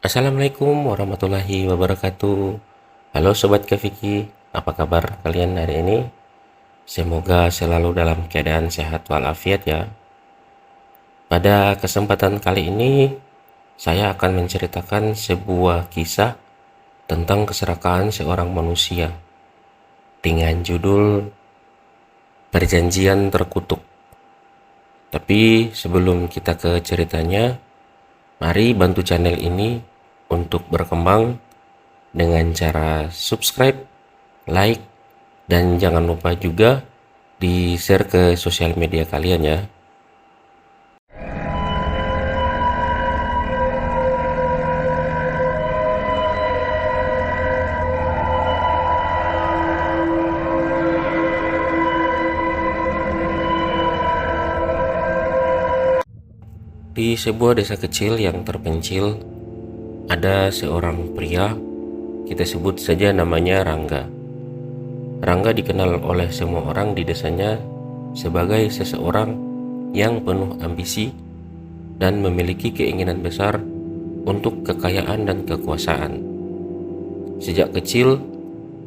Assalamualaikum warahmatullahi wabarakatuh. Halo Sobat Keviki, apa kabar kalian hari ini? Semoga selalu dalam keadaan sehat walafiat ya. Pada kesempatan kali ini, saya akan menceritakan sebuah kisah tentang keserakahan seorang manusia dengan judul Perjanjian Terkutuk. Tapi sebelum kita ke ceritanya, mari bantu channel ini untuk berkembang dengan cara subscribe, like, dan jangan lupa juga di-share ke sosial media kalian ya. Di sebuah desa kecil yang terpencil, ada seorang pria, kita sebut saja namanya Rangga. Rangga dikenal oleh semua orang di desanya sebagai seseorang yang penuh ambisi dan memiliki keinginan besar untuk kekayaan dan kekuasaan. Sejak kecil,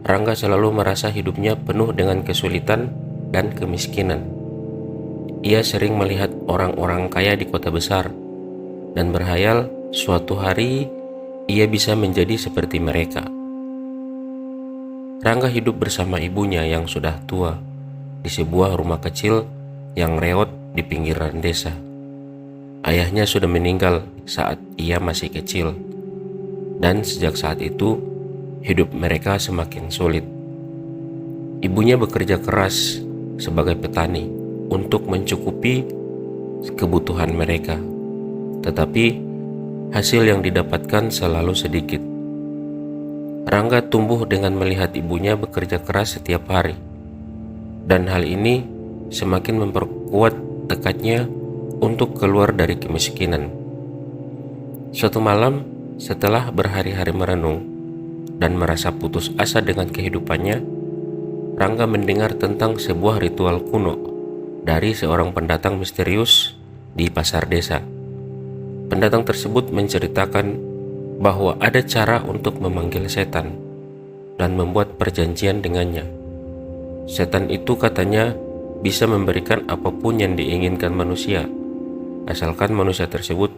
Rangga selalu merasa hidupnya penuh dengan kesulitan dan kemiskinan. Ia sering melihat orang-orang kaya di kota besar dan berhayal suatu hari ia bisa menjadi seperti mereka. Rangga hidup bersama ibunya yang sudah tua di sebuah rumah kecil yang reot di pinggiran desa. Ayahnya sudah meninggal saat ia masih kecil, dan sejak saat itu hidup mereka semakin sulit. Ibunya bekerja keras sebagai petani untuk mencukupi kebutuhan mereka, tetapi hasil yang didapatkan selalu sedikit. Rangga tumbuh dengan melihat ibunya bekerja keras setiap hari, dan hal ini semakin memperkuat tekadnya untuk keluar dari kemiskinan. Suatu malam, setelah berhari-hari merenung dan merasa putus asa dengan kehidupannya, Rangga mendengar tentang sebuah ritual kuno dari seorang pendatang misterius di pasar desa. Pendatang tersebut menceritakan bahwa ada cara untuk memanggil setan dan membuat perjanjian dengannya. Setan itu katanya bisa memberikan apapun yang diinginkan manusia, asalkan manusia tersebut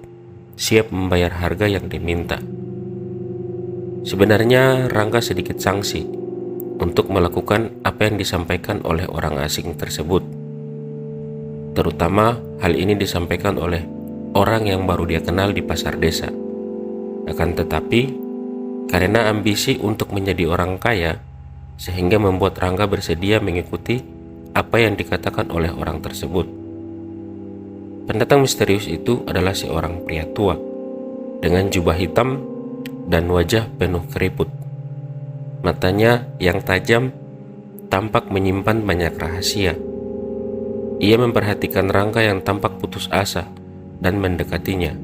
siap membayar harga yang diminta. Sebenarnya Rangga sedikit sangsi untuk melakukan apa yang disampaikan oleh orang asing tersebut. Terutama hal ini disampaikan oleh orang yang baru dia kenal di pasar desa. Akan tetapi, karena ambisi untuk menjadi orang kaya, sehingga membuat Rangga bersedia mengikuti apa yang dikatakan oleh orang tersebut. Pendatang misterius itu adalah seorang pria tua dengan jubah hitam dan wajah penuh keriput. Matanya yang tajam tampak menyimpan banyak rahasia. Ia memperhatikan Rangga yang tampak putus asa dan mendekatinya.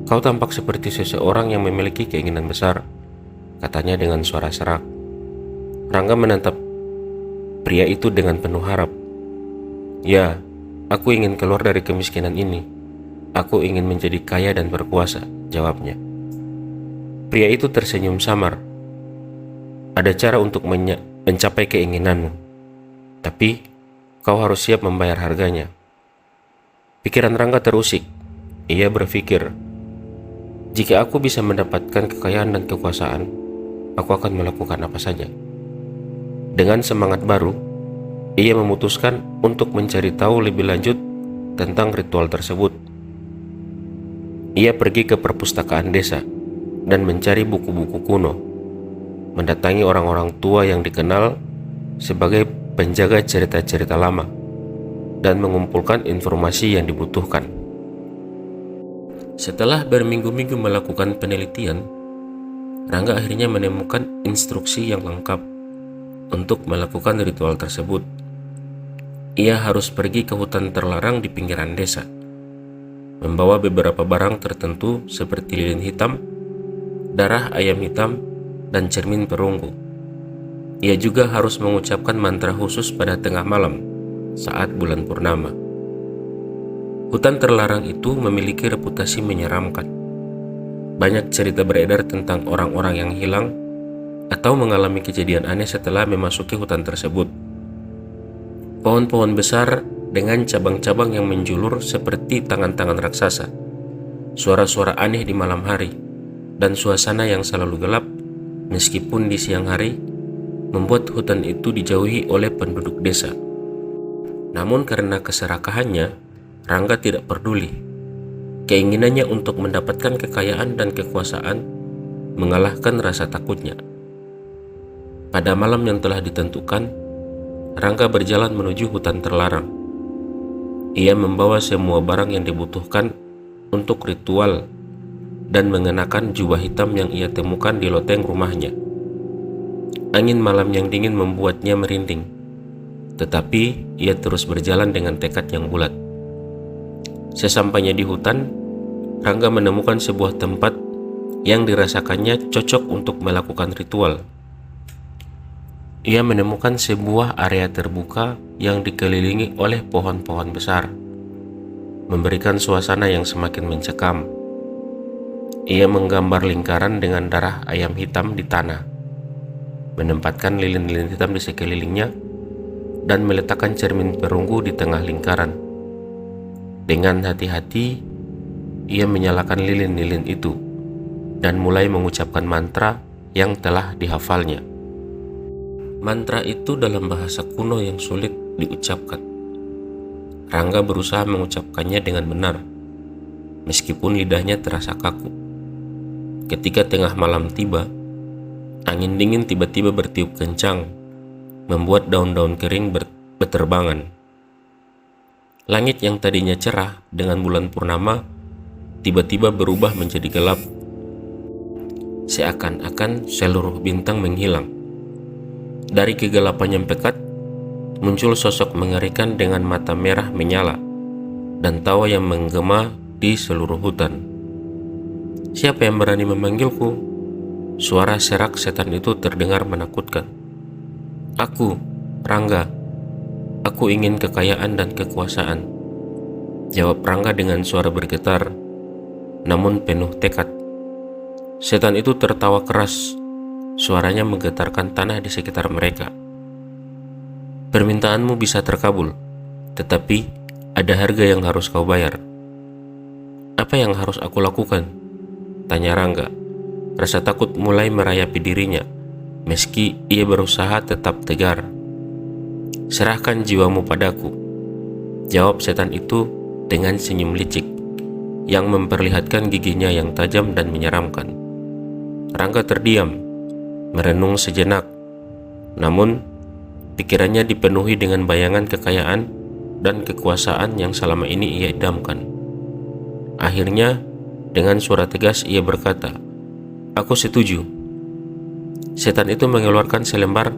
"Kau tampak seperti seseorang yang memiliki keinginan besar," katanya dengan suara serak. Rangga menatap pria itu dengan penuh harap. "Ya, aku ingin keluar dari kemiskinan ini. Aku ingin menjadi kaya dan berkuasa," jawabnya. Pria itu tersenyum samar. "Ada cara untuk mencapai keinginanmu, tapi kau harus siap membayar harganya." Pikiran Rangga terusik. Ia berpikir, jika aku bisa mendapatkan kekayaan dan kekuasaan, aku akan melakukan apa saja. Dengan semangat baru, ia memutuskan untuk mencari tahu lebih lanjut tentang ritual tersebut. Ia pergi ke perpustakaan desa dan mencari buku-buku kuno, mendatangi orang-orang tua yang dikenal sebagai penjaga cerita-cerita lama, dan mengumpulkan informasi yang dibutuhkan. Setelah berminggu-minggu melakukan penelitian, Rangga akhirnya menemukan instruksi yang lengkap untuk melakukan ritual tersebut. Ia harus pergi ke hutan terlarang di pinggiran desa, membawa beberapa barang tertentu seperti lilin hitam, darah ayam hitam, dan cermin perunggu. Ia juga harus mengucapkan mantra khusus pada tengah malam saat bulan purnama. Hutan terlarang itu memiliki reputasi menyeramkan. Banyak cerita beredar tentang orang-orang yang hilang atau mengalami kejadian aneh setelah memasuki hutan tersebut. Pohon-pohon besar dengan cabang-cabang yang menjulur seperti tangan-tangan raksasa, suara-suara aneh di malam hari, dan suasana yang selalu gelap meskipun di siang hari membuat hutan itu dijauhi oleh penduduk desa. Namun karena keserakahannya, Rangga tidak peduli. Keinginannya untuk mendapatkan kekayaan dan kekuasaan mengalahkan rasa takutnya. Pada malam yang telah ditentukan, Rangga berjalan menuju hutan terlarang. Ia membawa semua barang yang dibutuhkan untuk ritual dan mengenakan jubah hitam yang ia temukan di loteng rumahnya. Angin malam yang dingin membuatnya merinding, tetapi ia terus berjalan dengan tekad yang bulat. Sesampainya di hutan, Rangga menemukan sebuah tempat yang dirasakannya cocok untuk melakukan ritual. Ia menemukan sebuah area terbuka yang dikelilingi oleh pohon-pohon besar, memberikan suasana yang semakin mencekam. Ia menggambar lingkaran dengan darah ayam hitam di tanah, menempatkan lilin-lilin hitam di sekelilingnya, dan meletakkan cermin perunggu di tengah lingkaran. Dengan hati-hati, ia menyalakan lilin-lilin itu dan mulai mengucapkan mantra yang telah dihafalnya. Mantra itu dalam bahasa kuno yang sulit diucapkan. Rangga berusaha mengucapkannya dengan benar, meskipun lidahnya terasa kaku. Ketika tengah malam tiba, angin dingin tiba-tiba bertiup kencang, membuat daun-daun kering berterbangan. Langit yang tadinya cerah dengan bulan purnama tiba-tiba berubah menjadi gelap. Seakan-akan seluruh bintang menghilang. Dari kegelapan yang pekat, muncul sosok mengerikan dengan mata merah menyala dan tawa yang menggema di seluruh hutan. "Siapa yang berani memanggilku?" Suara serak setan itu terdengar menakutkan. "Aku, Rangga. Aku ingin kekayaan dan kekuasaan," jawab Rangga dengan suara bergetar, namun penuh tekad. Setan itu tertawa keras, suaranya menggetarkan tanah di sekitar mereka. "Permintaanmu bisa terkabul, tetapi ada harga yang harus kau bayar." "Apa yang harus aku lakukan?" tanya Rangga. Rasa takut mulai merayapi dirinya, meski ia berusaha tetap tegar. "Serahkan jiwamu padaku," jawab setan itu dengan senyum licik yang memperlihatkan giginya yang tajam dan menyeramkan. Rangga terdiam, merenung sejenak, namun pikirannya dipenuhi dengan bayangan kekayaan dan kekuasaan yang selama ini ia idamkan. Akhirnya, dengan suara tegas ia berkata, "Aku setuju." Setan itu mengeluarkan selembar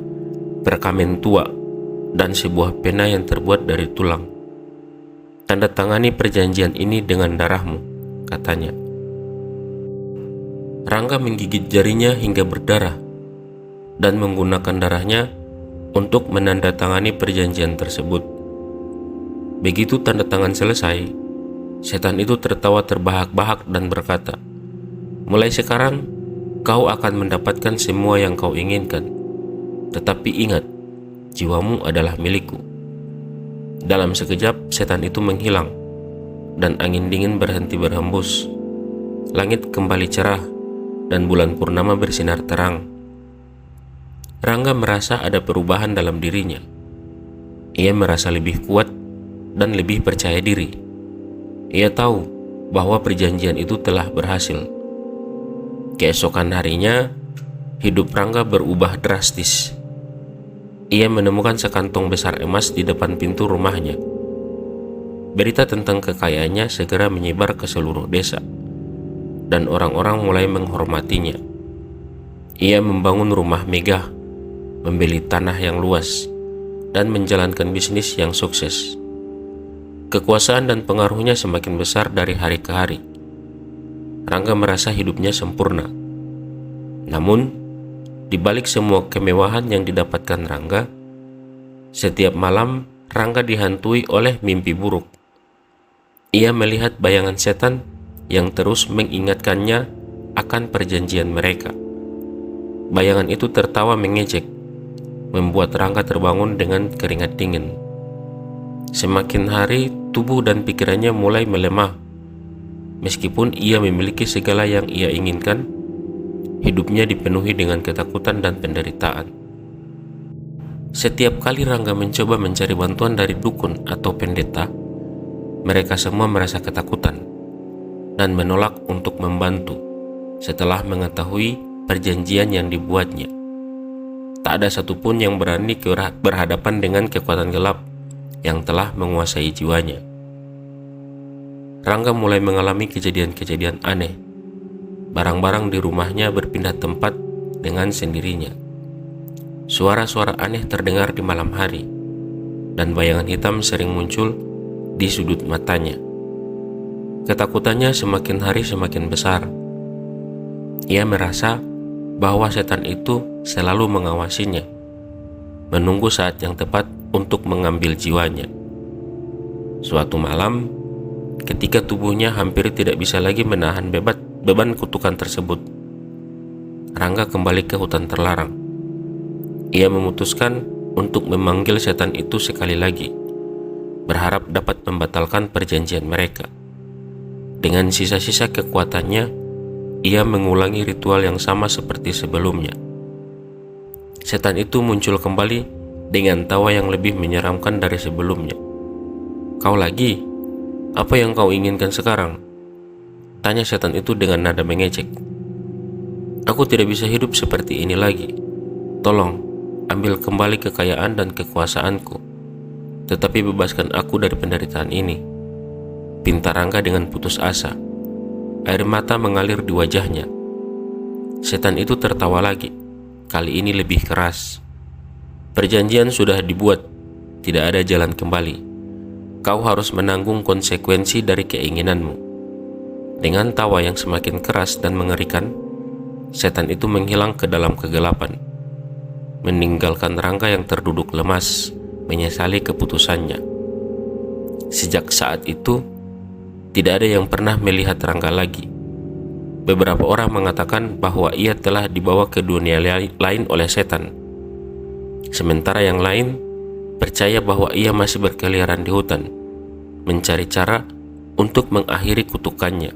perkamen tua dan sebuah pena yang terbuat dari tulang. "Tanda tangani perjanjian ini dengan darahmu," katanya. Rangga menggigit jarinya hingga berdarah dan menggunakan darahnya untuk menandatangani perjanjian tersebut. Begitu tanda tangan selesai, setan itu tertawa terbahak-bahak dan berkata, "Mulai sekarang kau akan mendapatkan semua yang kau inginkan. Tetapi ingat, jiwamu adalah milikku." Dalam sekejap, setan itu menghilang dan angin dingin berhenti berhembus. Langit kembali cerah dan bulan purnama bersinar terang. Rangga merasa ada perubahan dalam dirinya. Ia merasa lebih kuat dan lebih percaya diri. Ia tahu bahwa perjanjian itu telah berhasil. Keesokan harinya, hidup Rangga berubah drastis. Ia menemukan sekantong besar emas di depan pintu rumahnya. Berita tentang kekayaannya segera menyebar ke seluruh desa, dan orang-orang mulai menghormatinya. Ia membangun rumah megah, membeli tanah yang luas, dan menjalankan bisnis yang sukses. Kekuasaan dan pengaruhnya semakin besar dari hari ke hari. Rangga merasa hidupnya sempurna. Namun, di balik semua kemewahan yang didapatkan Rangga, setiap malam Rangga dihantui oleh mimpi buruk. Ia melihat bayangan setan yang terus mengingatkannya menyalahkan perjanjian mereka. Bayangan itu tertawa mengejek, membuat Rangga terbangun dengan keringat dingin. Semakin hari, tubuh dan pikirannya mulai melemah. Meskipun ia memiliki segala yang ia inginkan, hidupnya dipenuhi dengan ketakutan dan penderitaan. Setiap kali Rangga mencoba mencari bantuan dari dukun atau pendeta, mereka semua merasa ketakutan dan menolak untuk membantu setelah mengetahui perjanjian yang dibuatnya. Tak ada satupun yang berani berhadapan dengan kekuatan gelap yang telah menguasai jiwanya. Rangga mulai mengalami kejadian-kejadian aneh. Barang-barang di rumahnya berpindah tempat dengan sendirinya. Suara-suara aneh terdengar di malam hari, dan bayangan hitam sering muncul di sudut matanya. Ketakutannya semakin hari semakin besar. Ia merasa bahwa setan itu selalu mengawasinya, menunggu saat yang tepat untuk mengambil jiwanya. Suatu malam, ketika tubuhnya hampir tidak bisa lagi menahan beban kutukan tersebut, Rangga kembali ke hutan terlarang. Ia memutuskan untuk memanggil setan itu sekali lagi, berharap dapat membatalkan perjanjian mereka. Dengan sisa-sisa kekuatannya, ia mengulangi ritual yang sama seperti sebelumnya. Setan itu muncul kembali dengan tawa yang lebih menyeramkan dari sebelumnya. "Kau lagi? Apa yang kau inginkan sekarang?" tanya setan itu dengan nada mengejek. "Aku tidak bisa hidup seperti ini lagi. Tolong, ambil kembali kekayaan dan kekuasaanku, tetapi bebaskan aku dari penderitaan ini," pinta Rangga dengan putus asa. Air mata mengalir di wajahnya. Setan itu tertawa lagi, kali ini lebih keras. "Perjanjian sudah dibuat, tidak ada jalan kembali. Kau harus menanggung konsekuensi dari keinginanmu." Dengan tawa yang semakin keras dan mengerikan, setan itu menghilang ke dalam kegelapan, meninggalkan Rangga yang terduduk lemas, menyesali keputusannya. Sejak saat itu, tidak ada yang pernah melihat Rangga lagi. Beberapa orang mengatakan bahwa ia telah dibawa ke dunia lain oleh setan, sementara yang lain percaya bahwa ia masih berkeliaran di hutan, mencari cara untuk mengakhiri kutukannya.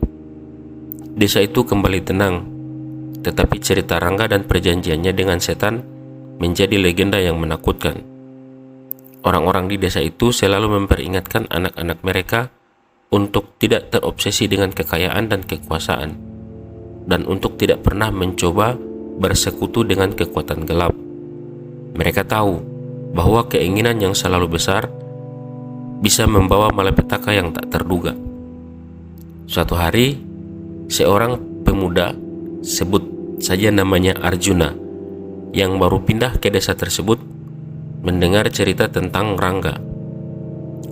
Desa itu kembali tenang, tetapi cerita Rangga dan perjanjiannya dengan setan menjadi legenda yang menakutkan. Orang-orang di desa itu selalu memperingatkan anak-anak mereka untuk tidak terobsesi dengan kekayaan dan kekuasaan, dan untuk tidak pernah mencoba bersekutu dengan kekuatan gelap. Mereka tahu bahwa keinginan yang selalu besar bisa membawa malapetaka yang tak terduga. Suatu hari, seorang pemuda, sebut saja namanya Arjuna, yang baru pindah ke desa tersebut, mendengar cerita tentang Rangga.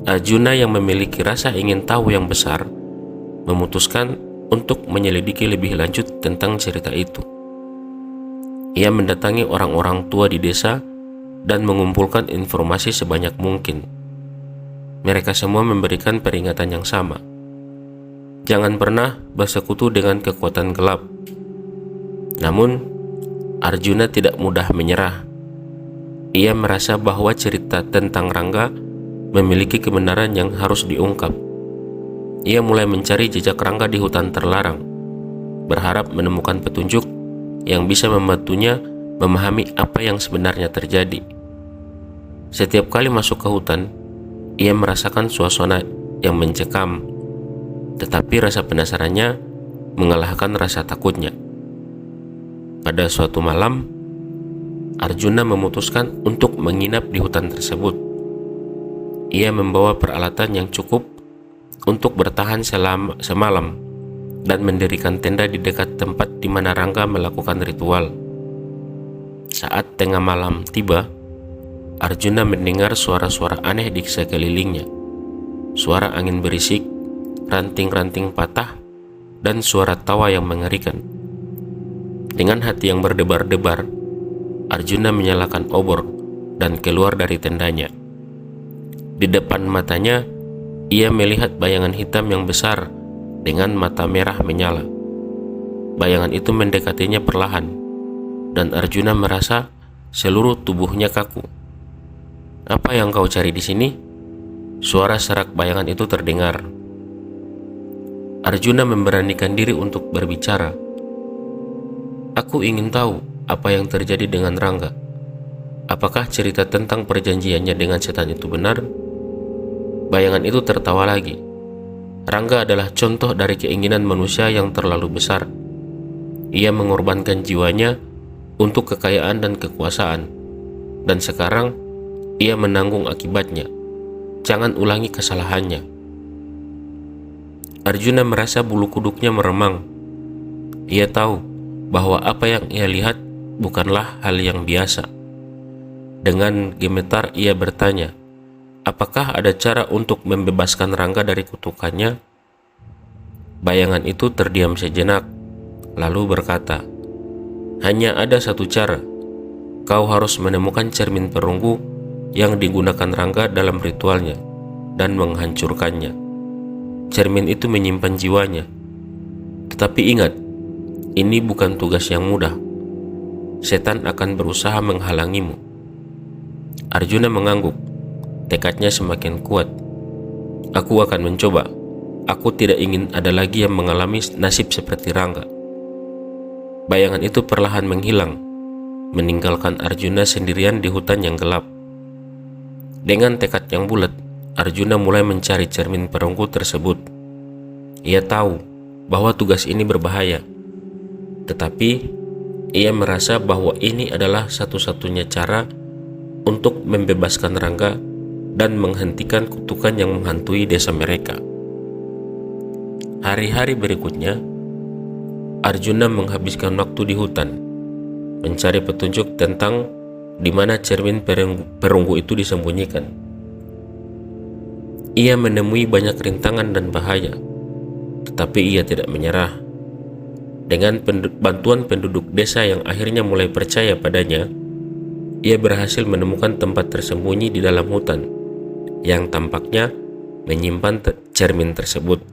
Arjuna yang memiliki rasa ingin tahu yang besar memutuskan untuk menyelidiki lebih lanjut tentang cerita itu. Ia mendatangi orang-orang tua di desa dan mengumpulkan informasi sebanyak mungkin. Mereka semua memberikan peringatan yang sama. Jangan pernah bersekutu dengan kekuatan gelap. Namun, Arjuna tidak mudah menyerah. Ia merasa bahwa cerita tentang Rangga memiliki kebenaran yang harus diungkap. Ia mulai mencari jejak Rangga di hutan terlarang, berharap menemukan petunjuk yang bisa membantunya memahami apa yang sebenarnya terjadi. Setiap kali masuk ke hutan, ia merasakan suasana yang mencekam, tetapi rasa penasarannya mengalahkan rasa takutnya. Pada suatu malam, Arjuna memutuskan untuk menginap di hutan tersebut. Ia membawa peralatan yang cukup untuk bertahan semalam dan mendirikan tenda di dekat tempat di mana Rangga melakukan ritual. Saat tengah malam tiba, Arjuna mendengar suara-suara aneh di sekelilingnya. Suara angin berisik, ranting-ranting patah, dan suara tawa yang mengerikan. Dengan hati yang berdebar-debar, Arjuna menyalakan obor dan keluar dari tendanya. Di depan matanya, ia melihat bayangan hitam yang besar dengan mata merah menyala. bayangan itu mendekatinya perlahan, dan Arjuna merasa seluruh tubuhnya kaku. "Apa yang kau cari di sini?" Suara serak bayangan itu terdengar. Arjuna memberanikan diri untuk berbicara. "Aku ingin tahu apa yang terjadi dengan Rangga. Apakah cerita tentang perjanjiannya dengan setan itu benar?" Bayangan itu tertawa lagi. "Rangga adalah contoh dari keinginan manusia yang terlalu besar. Ia mengorbankan jiwanya untuk kekayaan dan kekuasaan, dan sekarang ia menanggung akibatnya. Jangan ulangi kesalahannya." Arjuna merasa bulu kuduknya meremang. Ia tahu bahwa apa yang ia lihat bukanlah hal yang biasa. Dengan gemetar ia bertanya, "Apakah ada cara untuk membebaskan Rangga dari kutukannya?" Bayangan itu terdiam sejenak, lalu berkata, "Hanya ada satu cara. Kau harus menemukan cermin perunggu yang digunakan Rangga dalam ritualnya dan menghancurkannya. Cermin itu menyimpan jiwanya. Tetapi ingat, ini bukan tugas yang mudah. Setan akan berusaha menghalangimu." Arjuna mengangguk. Tekadnya semakin kuat. "Aku akan mencoba. Aku tidak ingin ada lagi yang mengalami nasib seperti Rangga." Bayangan itu perlahan menghilang, meninggalkan Arjuna sendirian di hutan yang gelap. Dengan tekad yang bulat, Arjuna mulai mencari cermin perunggu tersebut. Ia tahu bahwa tugas ini berbahaya, tetapi ia merasa bahwa ini adalah satu-satunya cara untuk membebaskan Rangga dan menghentikan kutukan yang menghantui desa mereka. Hari-hari berikutnya, Arjuna menghabiskan waktu di hutan, mencari petunjuk tentang di mana cermin perunggu itu disembunyikan. Ia menemui banyak rintangan dan bahaya, tetapi ia tidak menyerah. Dengan bantuan penduduk desa yang akhirnya mulai percaya padanya, ia berhasil menemukan tempat tersembunyi di dalam hutan yang tampaknya menyimpan cermin tersebut.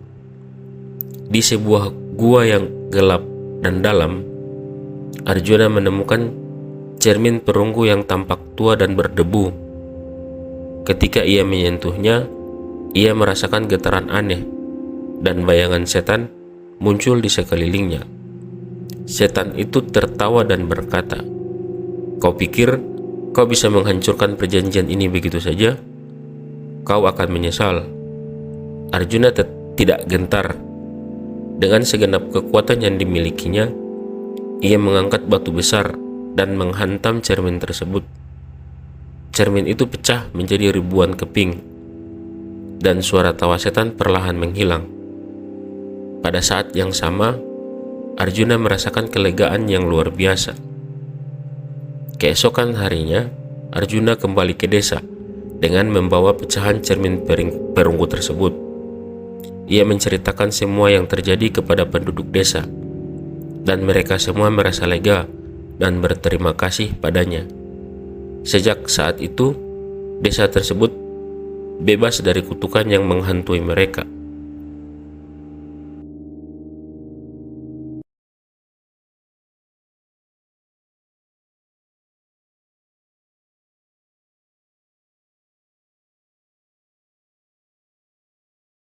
Di sebuah gua yang gelap dan dalam, Arjuna menemukan cermin perunggu yang tampak tua dan berdebu. Ketika ia menyentuhnya, ia merasakan getaran aneh, dan bayangan setan muncul di sekelilingnya. Setan itu tertawa dan berkata, "Kau pikir kau bisa menghancurkan perjanjian ini begitu saja? Kau akan menyesal." Arjuna tidak gentar. Dengan segenap kekuatan yang dimilikinya, ia mengangkat batu besar dan menghantam cermin tersebut. Cermin itu pecah menjadi ribuan keping, dan suara tawa setan perlahan menghilang. Pada saat yang sama, Arjuna merasakan kelegaan yang luar biasa. Keesokan harinya, Arjuna kembali ke desa dengan membawa pecahan cermin perunggu tersebut. Ia menceritakan semua yang terjadi kepada penduduk desa, dan mereka semua merasa lega dan berterima kasih padanya. Sejak saat itu, desa tersebut bebas dari kutukan yang menghantui mereka.